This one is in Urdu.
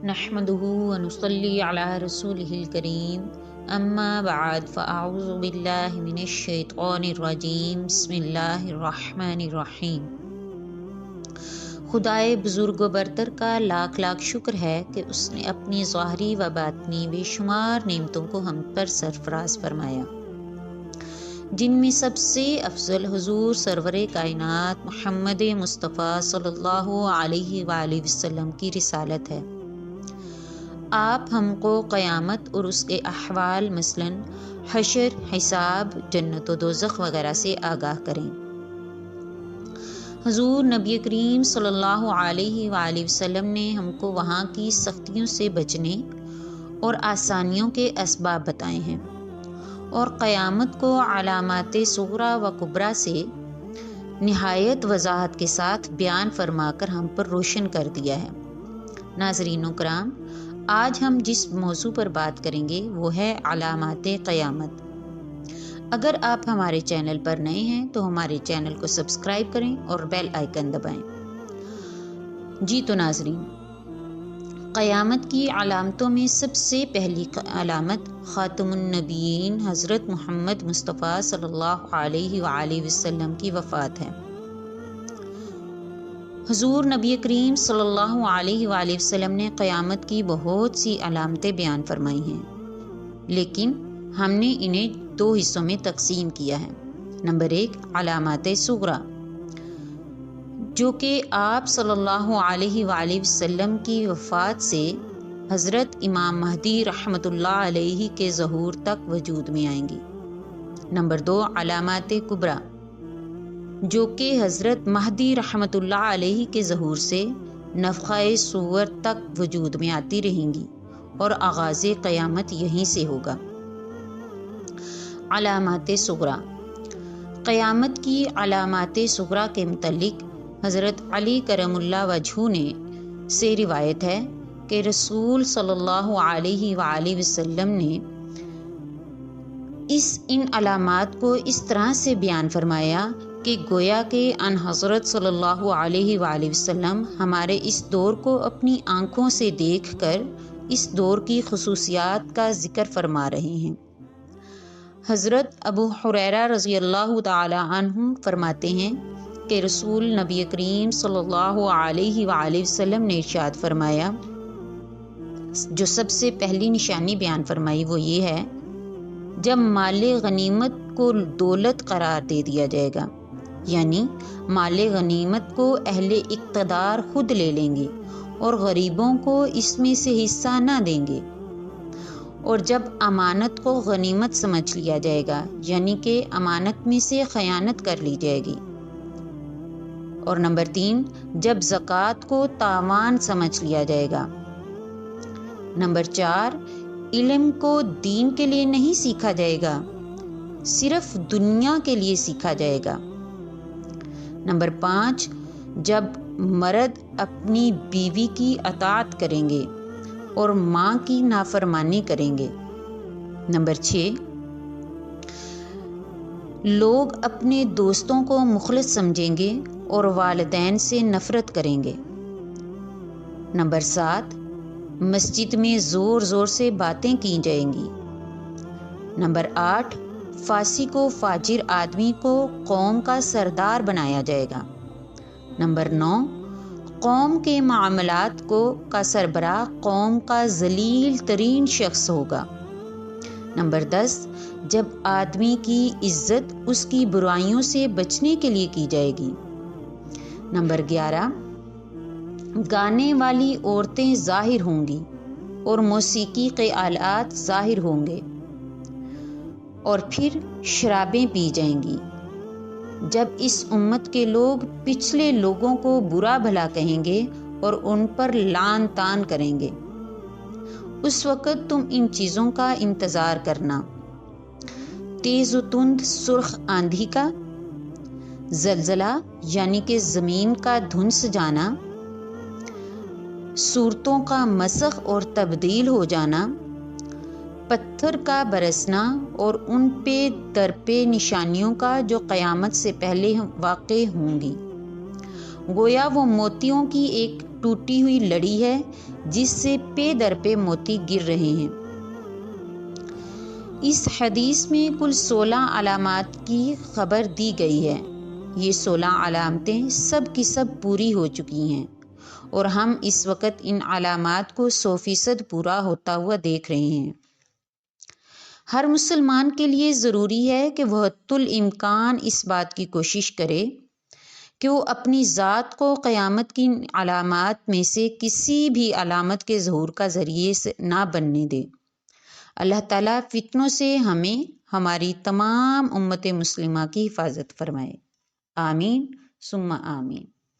نحمده ونصلي على رسوله الكريم اما بعد فاعوذ باللہ من الشیطان الرجیم بسم اللہ الرحمن الرحیم۔ خدائے بزرگ و برتر کا لاکھ لاکھ شکر ہے کہ اس نے اپنی ظاہری و باطنی بے شمار نعمتوں کو ہم پر سرفراز فرمایا، جن میں سب سے افضل حضور سرور کائنات محمد مصطفیٰ صلی اللہ علیہ وآلہ وسلم کی رسالت ہے۔ آپ ہم کو قیامت اور اس کے احوال مثلاً حشر، حساب، جنت و دوزخ وغیرہ سے آگاہ کریں۔ حضور نبی کریم صلی اللہ علیہ وآلہ وسلم نے ہم کو وہاں کی سختیوں سے بچنے اور آسانیوں کے اسباب بتائے ہیں، اور قیامت کو علامات صغریٰ و کبریٰ سے نہایت وضاحت کے ساتھ بیان فرما کر ہم پر روشن کر دیا ہے۔ ناظرین و کرام، آج ہم جس موضوع پر بات کریں گے وہ ہے علامات قیامت۔ اگر آپ ہمارے چینل پر نئے ہیں تو ہمارے چینل کو سبسکرائب کریں اور بیل آئیکن دبائیں۔ جی تو ناظرین، قیامت کی علامتوں میں سب سے پہلی علامت خاتم النبیین حضرت محمد مصطفیٰ صلی اللہ علیہ وآلہ وسلم کی وفات ہے۔ حضور نبی کریم صلی اللہ علیہ وآلہ وسلم نے قیامت کی بہت سی علامتیں بیان فرمائی ہیں، لیکن ہم نے انہیں دو حصوں میں تقسیم کیا ہے۔ نمبر 1، علامات صغریٰ، جو کہ آپ صلی اللہ علیہ وآلہ وسلم کی وفات سے حضرت امام مہدی رحمۃ اللہ علیہ کے ظہور تک وجود میں آئیں گی۔ نمبر 2، علامات کبریٰ، جو کہ حضرت مہدی رحمۃ اللہ علیہ کے ظہور سے نفخہ صور تک وجود میں آتی رہیں گی، اور آغاز قیامت یہیں سے ہوگا۔ علامات صغریٰ، قیامت کی علامات صغریٰ کے متعلق حضرت علی کرم اللہ وجہہ نے سے روایت ہے کہ رسول صلی اللہ علیہ وآلہ وسلم نے ان علامات کو اس طرح سے بیان فرمایا کہ گویا کہ ان حضرت صلی اللہ علیہ وآلہ وسلم ہمارے اس دور کو اپنی آنکھوں سے دیکھ کر اس دور کی خصوصیات کا ذکر فرما رہے ہیں۔ حضرت ابو ہریرہ رضی اللہ تعالی عنہ فرماتے ہیں کہ رسول نبی کریم صلی اللہ علیہ وآلہ وسلم نے ارشاد فرمایا، جو سب سے پہلی نشانی بیان فرمائی وہ یہ ہے، جب مال غنیمت کو دولت قرار دے دیا جائے گا، یعنی مال غنیمت کو اہل اقتدار خود لے لیں گے اور غریبوں کو اس میں سے حصہ نہ دیں گے، اور جب امانت کو غنیمت سمجھ لیا جائے گا، یعنی کہ امانت میں سے خیانت کر لی جائے گی، اور نمبر 3، جب زکوٰۃ کو تاوان سمجھ لیا جائے گا، نمبر 4، علم کو دین کے لیے نہیں سیکھا جائے گا، صرف دنیا کے لیے سیکھا جائے گا، نمبر 5، جب مرد اپنی بیوی کی اطاعت کریں گے اور ماں کی نافرمانی کریں گے، نمبر 6، لوگ اپنے دوستوں کو مخلص سمجھیں گے اور والدین سے نفرت کریں گے، نمبر 7، مسجد میں زور زور سے باتیں کی جائیں گی، نمبر 8، فاسق و فاجر آدمی کو قوم کا سردار بنایا جائے گا، نمبر 9، قوم کے معاملات کا سربراہ قوم کا ذلیل ترین شخص ہوگا، نمبر 10، جب آدمی کی عزت اس کی برائیوں سے بچنے کے لیے کی جائے گی، نمبر 11، گانے والی عورتیں ظاہر ہوں گی اور موسیقی کے آلات ظاہر ہوں گے، اور پھر شرابیں پی جائیں گی، جب اس امت کے لوگ پچھلے لوگوں کو برا بھلا کہیں گے اور ان پر لعن طعن کریں گے، اس وقت تم ان چیزوں کا انتظار کرنا: تیز و تند سرخ آندھی کا، زلزلہ یعنی کہ زمین کا دھنس جانا، صورتوں کا مسخ اور تبدیل ہو جانا، پتھر کا برسنا، اور ان پہ درپے نشانیوں کا جو قیامت سے پہلے واقع ہوں گی، گویا وہ موتیوں کی ایک ٹوٹی ہوئی لڑی ہے جس سے پے در پہ موتی گر رہے ہیں۔ اس حدیث میں کل 16 علامات کی خبر دی گئی ہے۔ یہ 16 علامتیں سب کی سب پوری ہو چکی ہیں اور ہم اس وقت ان علامات کو 100% پورا ہوتا ہوا دیکھ رہے ہیں۔ ہر مسلمان کے لیے ضروری ہے کہ وہ حتی الامکان اس بات کی کوشش کرے کہ وہ اپنی ذات کو قیامت کی علامات میں سے کسی بھی علامت کے ظہور کا ذریعے سے نہ بننے دے۔ اللہ تعالیٰ فتنوں سے ہمیں ہماری تمام امت مسلمہ کی حفاظت فرمائے۔ آمین ثم آمین۔